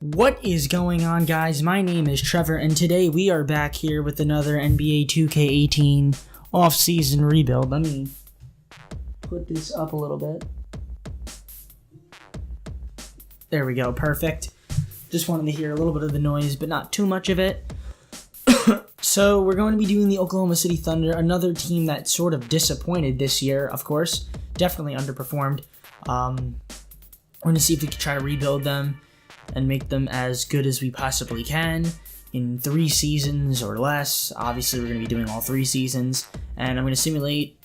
What is going on, guys? My name is Trevor, and today we are back here with another NBA 2K18 off-season rebuild. Let me put this up a little bit. There we go, perfect. Just wanted to hear a little bit of the noise, but not too much of it. So we're going to be doing the Oklahoma City Thunder, another team that sort of disappointed this year, of course. Definitely underperformed. We're going to see if we can try to rebuild them and make them as good as we possibly can in 3 seasons or less. Obviously, we're going to be doing all 3 seasons, and I'm going to simulate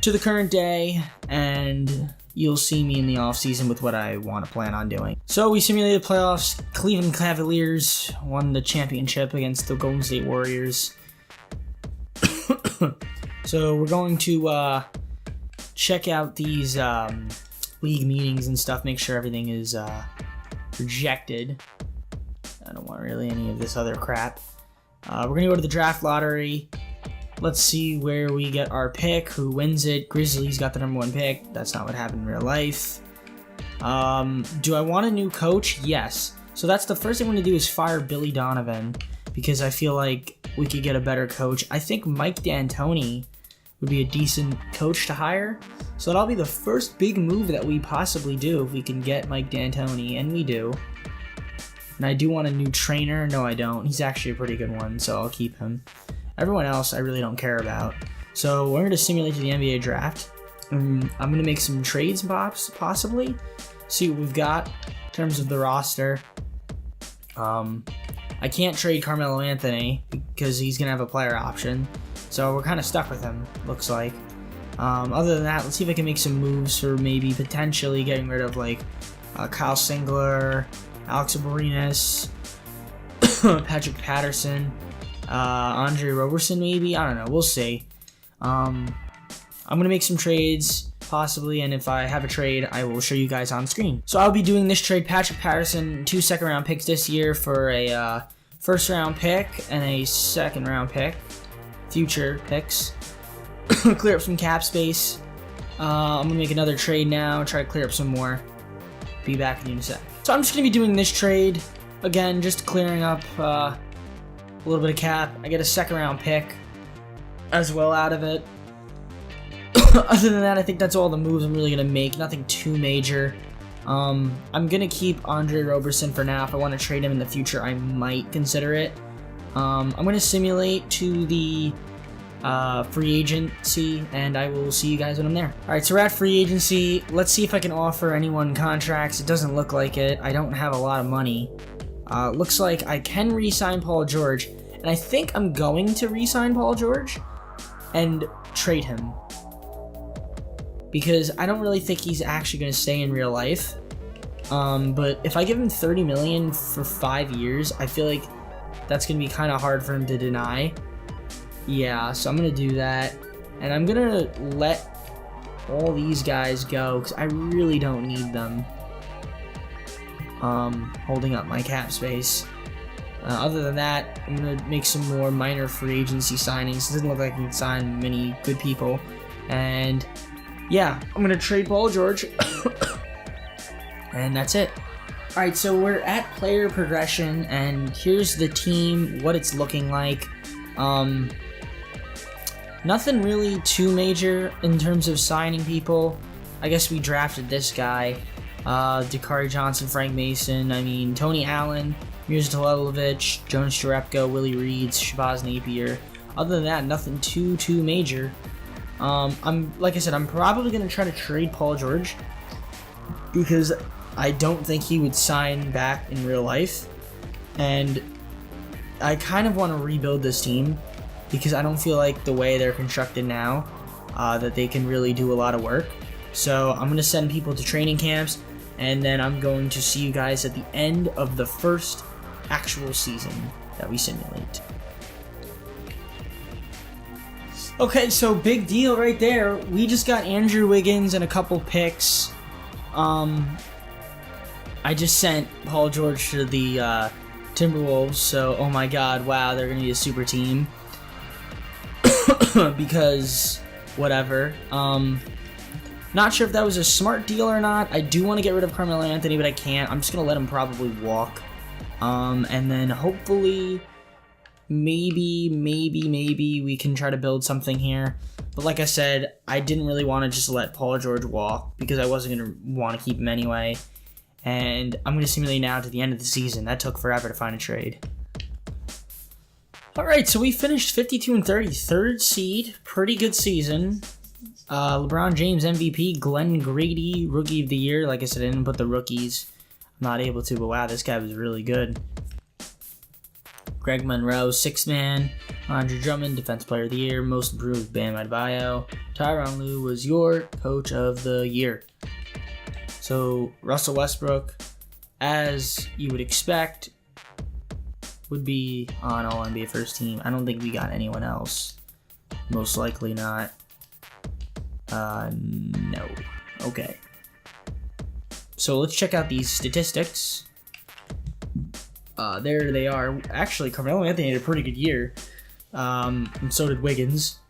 to the current day, and you'll see me in the offseason with what I want to plan on doing. So we simulated playoffs. Cleveland Cavaliers won the championship against the Golden State Warriors. So we're going to check out these league meetings and stuff, make sure everything is projected. I don't want really any of this other crap. We're going to go to the draft lottery. Let's see where we get our pick, who wins it. Grizzlies got the number 1 pick. That's not what happened in real life. Do I want a new coach? Yes. So that's the first thing I'm going to do is fire Billy Donovan, because I feel like we could get a better coach. I think Mike D'Antoni would be a decent coach to hire. So that'll be the first big move that we possibly do if we can get Mike D'Antoni, and we do. And I do want a new trainer. No, I don't. He's actually a pretty good one, so I'll keep him. Everyone else I really don't care about. So we're going to simulate the NBA draft. I'm going to make some trades possibly. See what we've got in terms of the roster. I can't trade Carmelo Anthony because he's going to have a player option. So we're kind of stuck with him, looks like. Other than that, let's see if I can make some moves for maybe potentially getting rid of like Kyle Singler, Alex Abrinas, Patrick Patterson, Andre Roberson maybe. I don't know. We'll see. I'm going to make some trades possibly, and if I have a trade, I will show you guys on screen. So I'll be doing this trade, Patrick Patterson, 2 second-round picks this year for a first-round pick and a second-round pick. Future picks. Clear up some cap space. I'm going to make another trade now, try to clear up some more. Be back in a sec. So I'm just going to be doing this trade. Again, just clearing up a little bit of cap. I get a second-round pick as well out of it. Other than that, I think that's all the moves I'm really going to make. Nothing too major. I'm going to keep Andre Roberson for now. If I want to trade him in the future, I might consider it. I'm going to simulate to the free agency, and I will see you guys when I'm there. Alright, so we're at free agency. Let's see if I can offer anyone contracts. It doesn't look like it. I don't have a lot of money. Looks like I can re-sign Paul George, and I think I'm going to re-sign Paul George and trade him, because I don't really think he's actually going to stay in real life. But if I give him $30 million for 5 years, I feel like that's going to be kind of hard for him to deny. Yeah, so I'm going to do that. And I'm going to let all these guys go because I really don't need them. Holding up my cap space. Other than that, I'm going to make some more minor free agency signings. It doesn't look like I can sign many good people. And yeah, I'm going to trade Paul George. And that's it. Alright, so we're at player progression, and here's the team, what it's looking like. Nothing really too major in terms of signing people. I guess we drafted this guy, Dakari Johnson, Frank Mason, Tony Allen, Mirza Teletovic, Jonas Jerebko, Willie Reeds, Shabazz Napier. Other than that, nothing too major. Like I said, I'm probably going to try to trade Paul George because I don't think he would sign back in real life, and I kind of want to rebuild this team because I don't feel like the way they're constructed now that they can really do a lot of work. So I'm going to send people to training camps, and then I'm going to see you guys at the end of the first actual season that we simulate. Okay, so big deal right there. We just got Andrew Wiggins and a couple picks. I just sent Paul George to the Timberwolves, so oh my god, wow, they're going to be a super team. Because, whatever. Not sure if that was a smart deal or not. I do want to get rid of Carmelo Anthony, but I can't. I'm just going to let him probably walk. And then hopefully, maybe we can try to build something here. But like I said, I didn't really want to just let Paul George walk because I wasn't going to want to keep him anyway. And I'm going to simulate now to the end of the season. That took forever to find a trade. Alright, so we finished 52-30, third seed. Pretty good season. LeBron James MVP, Glenn Grady, Rookie of the Year. Like I said, I didn't put the rookies. I'm not able to, but wow, this guy was really good. Greg Monroe, 6th man. Andre Drummond, Defense Player of the Year. Most Improved, Bam Adebayo. Tyronn Lue was your Coach of the Year. So, Russell Westbrook, as you would expect, would be on All-NBA first team. I don't think we got anyone else. Most likely not. No. Okay. So let's check out these statistics. There they are. Actually, Carmelo Anthony had a pretty good year. And so did Wiggins.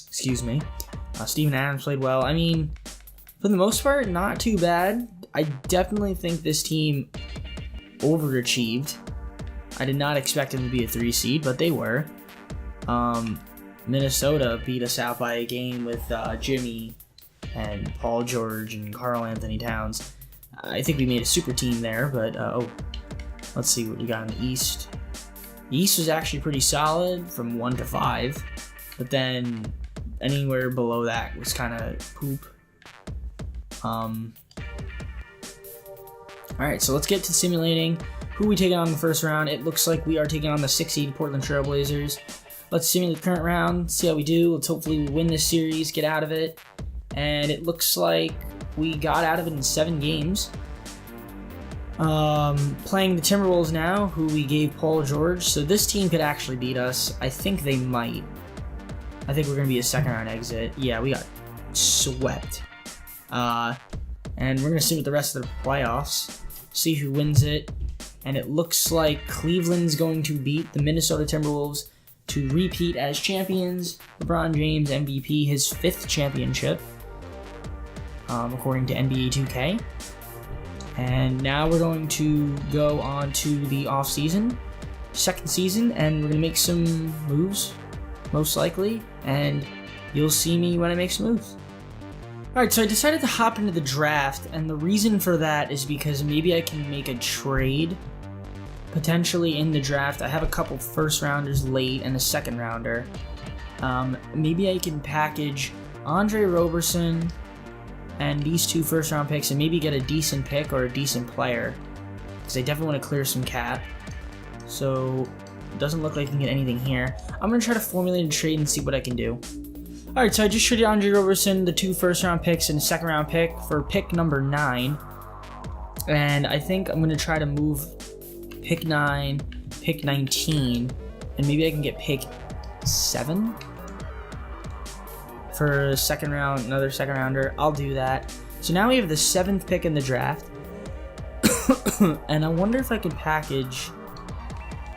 Excuse me. Steven Adams played well. I mean, for the most part, not too bad. I definitely think this team overachieved. I did not expect them to be a 3 seed, but they were. Minnesota beat us out by a game with Jimmy and Paul George and Karl Anthony Towns. I think we made a super team there, but let's see what we got in the East. The East was actually pretty solid from 1 to 5, but then anywhere below that was kind of poop. Alright, so let's get to simulating who we taking on in the first round. It looks like we are taking on the 6 seed Portland Trail Blazers. Let's simulate the current round, see how we do. Let's hopefully win this series, get out of it. And it looks like we got out of it in 7 games. Playing the Timberwolves now, who we gave Paul George. So this team could actually beat us. I think they might. I think we're going to be a second round exit. Yeah, we got swept. And we're going to see what the rest of the playoffs. See who wins it. And it looks like Cleveland's going to beat the Minnesota Timberwolves to repeat as champions. LeBron James MVP, his 5th championship, according to NBA 2K. And now we're going to go on to the off-season, second season, and we're going to make some moves, most likely, and you'll see me when I make some moves. Alright, so I decided to hop into the draft, and the reason for that is because maybe I can make a trade potentially in the draft. I have a couple first rounders late and a second rounder. Maybe I can package Andre Roberson and these 2 first round picks and maybe get a decent pick or a decent player, because I definitely want to clear some cap. So it doesn't look like I can get anything here. I'm going to try to formulate a trade and see what I can do. Alright, so I just traded Andre Roberson, the 2 first round picks and a second round pick for pick number 9. And I think I'm going to try to move pick 9, pick 19, and maybe I can get pick 7 for a second round, another second rounder. I'll do that. So now we have the 7th pick in the draft. And I wonder if I could package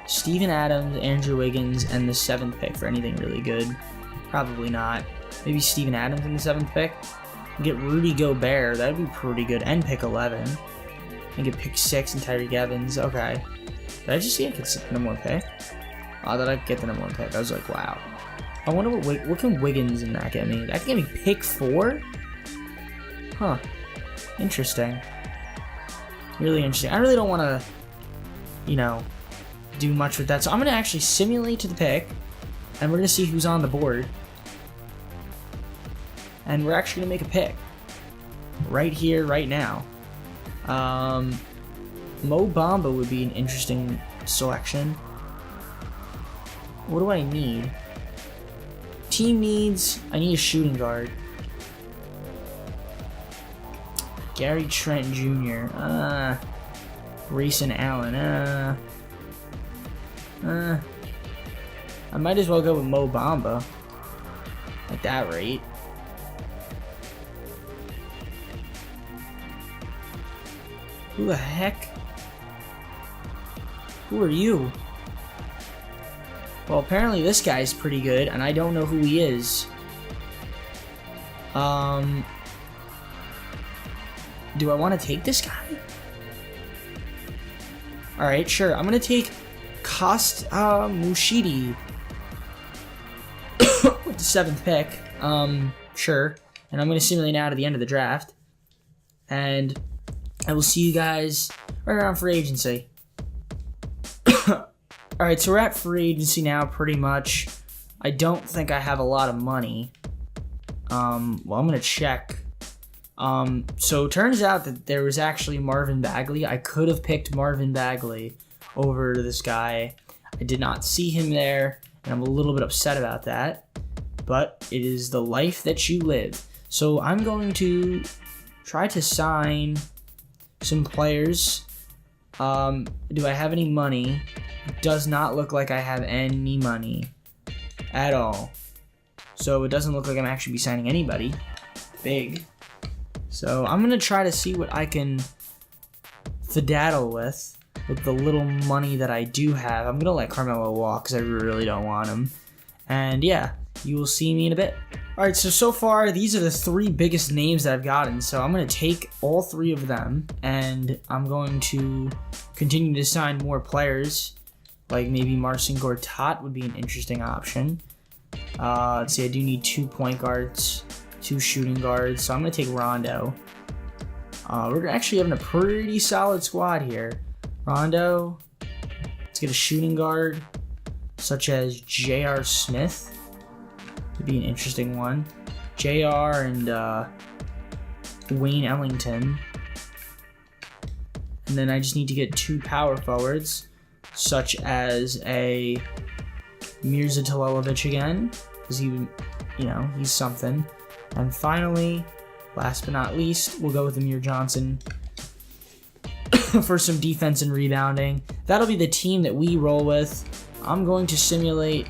Steven Adams, Andrew Wiggins, and the 7th pick for anything really good. Probably not. Maybe Steven Adams in the 7th pick. Get Rudy Gobert. That would be pretty good. And pick 11. And get pick 6 and Tyreek Evans. Okay. Did I just see I could get the number 1 pick? Oh, that I could get the number 1 pick. I was like, wow. I wonder what can Wiggins in that get me? That can get me pick 4? Huh. Interesting. Really interesting. I really don't want to, do much with that. So I'm going to actually simulate to the pick. And we're going to see who's on the board. And we're actually going to make a pick. Right here, right now. Mo Bamba would be an interesting selection. What do I need? Team needs... I need a shooting guard. Gary Trent Jr. Grayson Allen. I might as well go with Mo Bamba. At that rate. Who the heck? Who are you? Well, apparently this guy's pretty good, and I don't know who he is. Do I want to take this guy? Alright, sure. I'm going to take Mushidi with the 7th pick. Sure. And I'm going to simulate now to the end of the draft. And I will see you guys right around free agency. Alright, so we're at free agency now, pretty much. I don't think I have a lot of money. Well, I'm going to check. So it turns out that there was actually Marvin Bagley. I could have picked Marvin Bagley over this guy. I did not see him there, and I'm a little bit upset about that. But it is the life that you live. So I'm going to try to sign some players. Do I have any money? It does not look like I have any money at all. So it doesn't look like I'm actually be signing anybody big. So I'm going to try to see what I can fidaddle with the little money that I do have. I'm going to let Carmelo walk because I really don't want him. And yeah, you will see me in a bit. Alright, so far, these are the 3 biggest names that I've gotten. So I'm going to take all 3 of them, and I'm going to continue to sign more players. Like maybe Marcin Gortat would be an interesting option. Let's see, I do need 2 point guards, 2 shooting guards, so I'm going to take Rondo. We're actually having a pretty solid squad here. Rondo, let's get a shooting guard, such as J.R. Smith. Would be an interesting one. J.R. and Wayne Ellington. And then I just need to get 2 power forwards, such as a Mirza Telelovic again, because he's something. And finally, last but not least, we'll go with Amir Johnson for some defense and rebounding. That'll be the team that we roll with. I'm going to simulate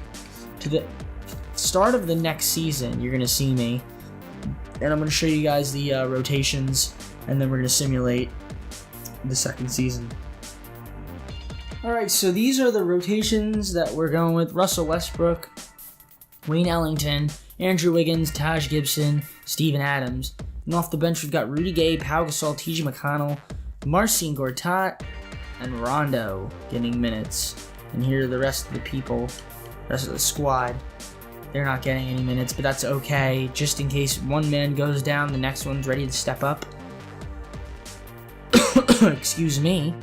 to the start of the next season. You're going to see me, and I'm going to show you guys the rotations, and then we're going to simulate the second season. Alright, so these are the rotations that we're going with. Russell Westbrook, Wayne Ellington, Andrew Wiggins, Taj Gibson, Steven Adams. And off the bench, we've got Rudy Gay, Pau Gasol, T.J. McConnell, Marcin Gortat, and Rondo getting minutes. And here are the rest of the people, the rest of the squad. They're not getting any minutes, but that's okay. Just in case one man goes down, the next one's ready to step up. Excuse me.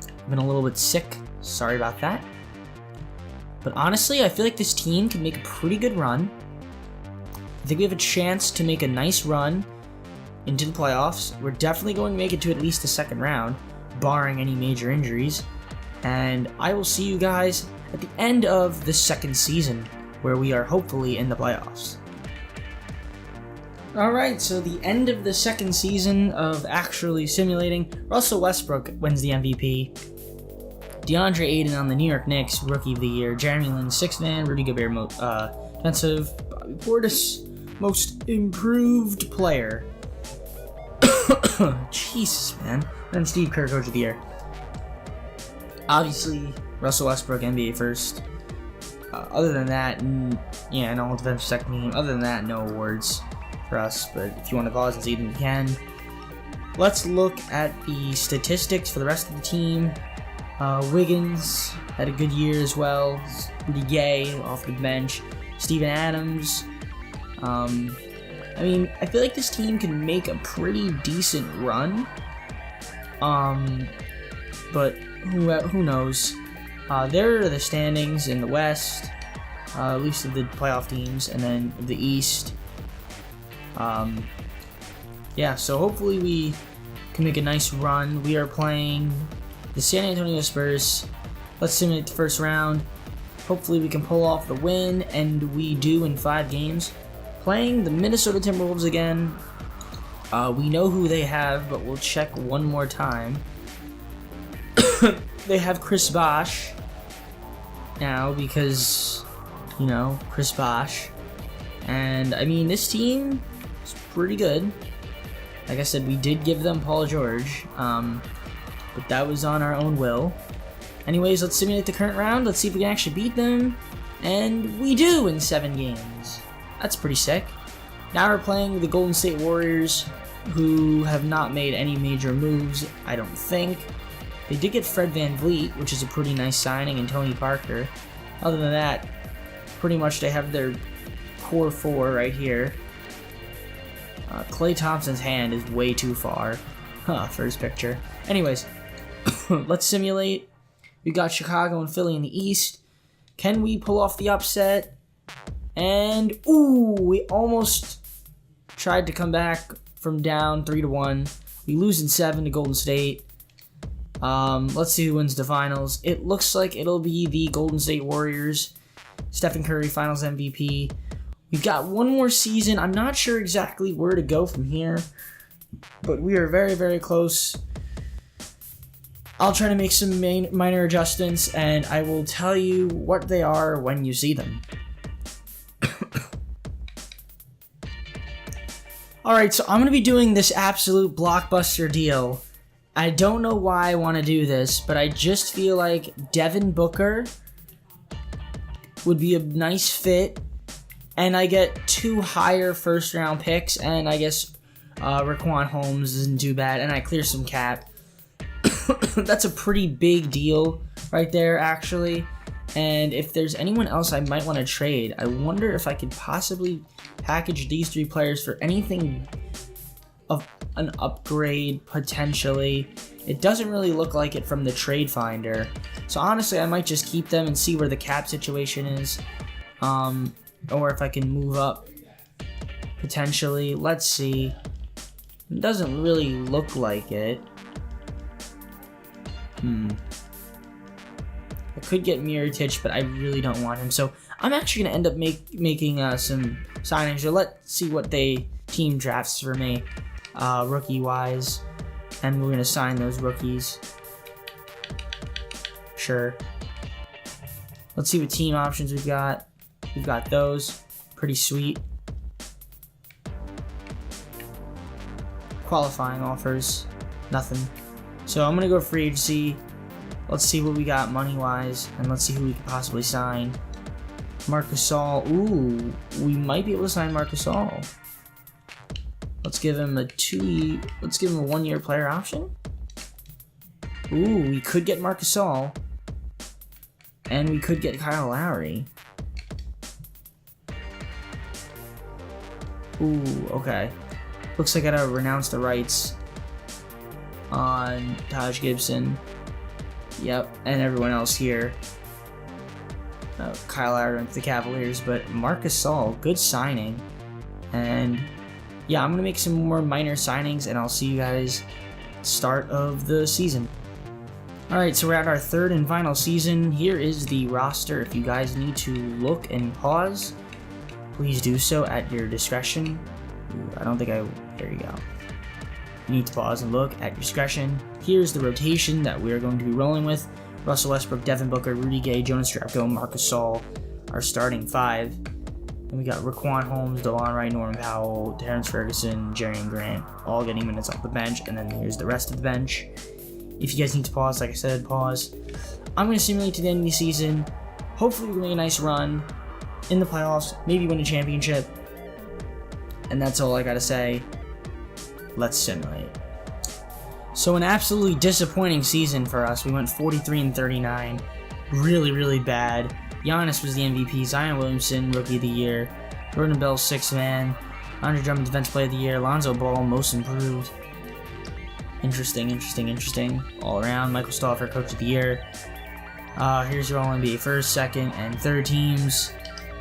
I've been a little bit sick. Sorry about that. But honestly, I feel like this team can make a pretty good run. I think we have a chance to make a nice run into the playoffs. We're definitely going to make it to at least the second round, barring any major injuries. And I will see you guys at the end of the second season, where we are hopefully in the playoffs. Alright, so the end of the second season of actually simulating. Russell Westbrook wins the MVP. DeAndre Ayton on the New York Knicks, Rookie of the Year. Jeremy Lin, 6th man. Rudy Gobert, defensive. Bobby Portis, Most Improved Player. Jesus, man. And Steve Kerr, Coach of the Year. Obviously, Russell Westbrook, NBA first. Other than that, and all defensive second team. Other than that, no awards for us. But if you want to pause and see them, you can. Let's look at the statistics for the rest of the team. Wiggins had a good year as well. Rudy Gay off the bench. Steven Adams. I feel like this team can make a pretty decent run. But who knows? There are the standings in the West, at least of the playoff teams, and then the East. So hopefully we can make a nice run. We are playing the San Antonio Spurs. Let's simulate the first round. Hopefully we can pull off the win, and we do in 5 games. Playing the Minnesota Timberwolves again. We know who they have, but we'll check one more time. They have Chris Bosh now because, Chris Bosh. And, this team is pretty good. Like I said, we did give them Paul George, but that was on our own will. Anyways, let's simulate the current round. Let's see if we can actually beat them. And we do in 7 games. That's pretty sick. Now we're playing the Golden State Warriors, who have not made any major moves, I don't think. They did get Fred VanVleet, which is a pretty nice signing, and Tony Parker. Other than that, pretty much they have their core four right here. Klay Thompson's hand is way too far for his picture. Anyways, let's simulate. We got Chicago and Philly in the East. Can we pull off the upset? And, ooh, we almost tried to come back from down 3-1. We lose in 7 to Golden State. Let's see who wins the finals. It looks like it'll be the Golden State Warriors. Stephen Curry, finals MVP. We've got one more season. I'm not sure exactly where to go from here, but we are very, very close. I'll try to make some minor adjustments, and I will tell you what they are when you see them. Alright, so I'm going to be doing this absolute blockbuster deal. I don't know why I want to do this, but I just feel like Devin Booker would be a nice fit, and I get 2 higher first-round picks, and I guess Raquan Holmes isn't too bad, and I clear some cap. That's a pretty big deal right there, actually. And if there's anyone else I might want to trade, I wonder if I could possibly package these 3 players for anything of an upgrade, potentially. It doesn't really look like it from the trade finder. So honestly, I might just keep them and see where the cap situation is. Or if I can move up, potentially. Let's see. It doesn't really look like it. I could get Mirotic, but I really don't want him. So I'm actually going to end up making some signings. Or let's see what team drafts for me, rookie-wise. And we're going to sign those rookies. Sure. Let's see what team options we've got. We've got those. Pretty sweet. Qualifying offers. Nothing. So I'm going to go free agency. Let's see what we got money-wise, and let's see who we could possibly sign. Marc Gasol. Ooh, we might be able to sign Marc Gasol. Let's give him a 1-year player option. Ooh, we could get Marc Gasol, and we could get Kyle Lowry. Ooh, okay. Looks like I gotta renounce the rights on Taj Gibson. Yep, and everyone else here. Kyle Lowry went to the Cavaliers, but Marc Gasol, good signing. And yeah, I'm gonna make some more minor signings, and I'll see you guys start of the season. Alright, so we're at our 3rd and final season. Here is the roster. If you guys need to look and pause, please do so at your discretion. Ooh, I don't think there you go. You need to pause and look at your discretion. Here's the rotation that we're going to be rolling with. Russell Westbrook, Devin Booker, Rudy Gay, Jonas Jerebko, Marc Gasol, our starting 5. And we got Raquan Holmes, DeLon Wright, Norman Powell, Terrence Ferguson, Jerrion Grant, all getting minutes off the bench. And then here's the rest of the bench. If you guys need to pause, like I said, pause. I'm going to simulate to the end of the season. Hopefully we can make a nice run in the playoffs, maybe win a championship. And that's all I got to say. Let's simulate. So an absolutely disappointing season for us. We went 43-39. Really, really bad. Giannis was the MVP. Zion Williamson, Rookie of the Year. Jordan Bell, 6th man. Andre Drummond, Defensive Player of the Year. Lonzo Ball, Most Improved. Interesting. All around. Michael Stauffer, Coach of the Year. Here's your All-NBA 1st, 2nd, and 3rd teams.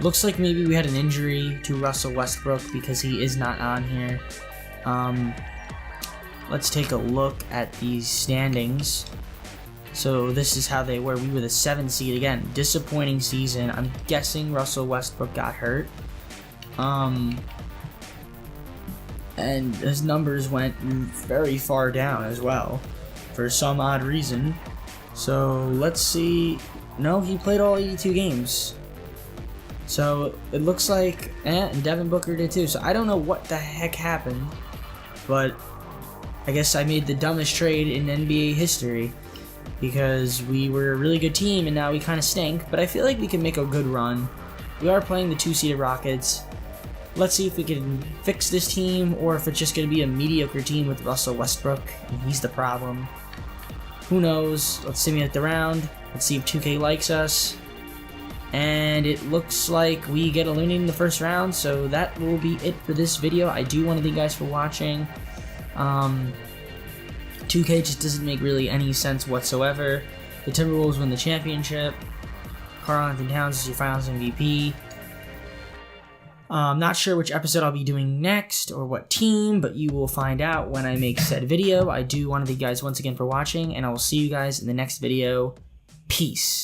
Looks like maybe we had an injury to Russell Westbrook because he is not on here. Let's take a look at these standings. So this is how they were. We were the 7th seed. Again, disappointing season. I'm guessing Russell Westbrook got hurt. And his numbers went very far down as well for some odd reason. So let's see. No, he played all 82 games. So it looks like, and Devin Booker did too. So I don't know what the heck happened, but I guess I made the dumbest trade in NBA history because we were a really good team and now we kind of stink. But I feel like we can make a good run. We are playing the 2-seeded Rockets. let's see if we can fix this team, or if it's just going to be a mediocre team with Russell Westbrook, and he's the problem. Who knows? Let's simulate the round. Let's see if 2K likes us. And it looks like we get eliminated in the first round, so that will be it for this video. I do want to thank you guys for watching. 2K just doesn't make really any sense whatsoever. The Timberwolves win the championship. Karl-Anthony Towns is your finals MVP. I'm not sure which episode I'll be doing next or what team, but you will find out when I make said video. I do want to thank you guys once again for watching, and I will see you guys in the next video. Peace.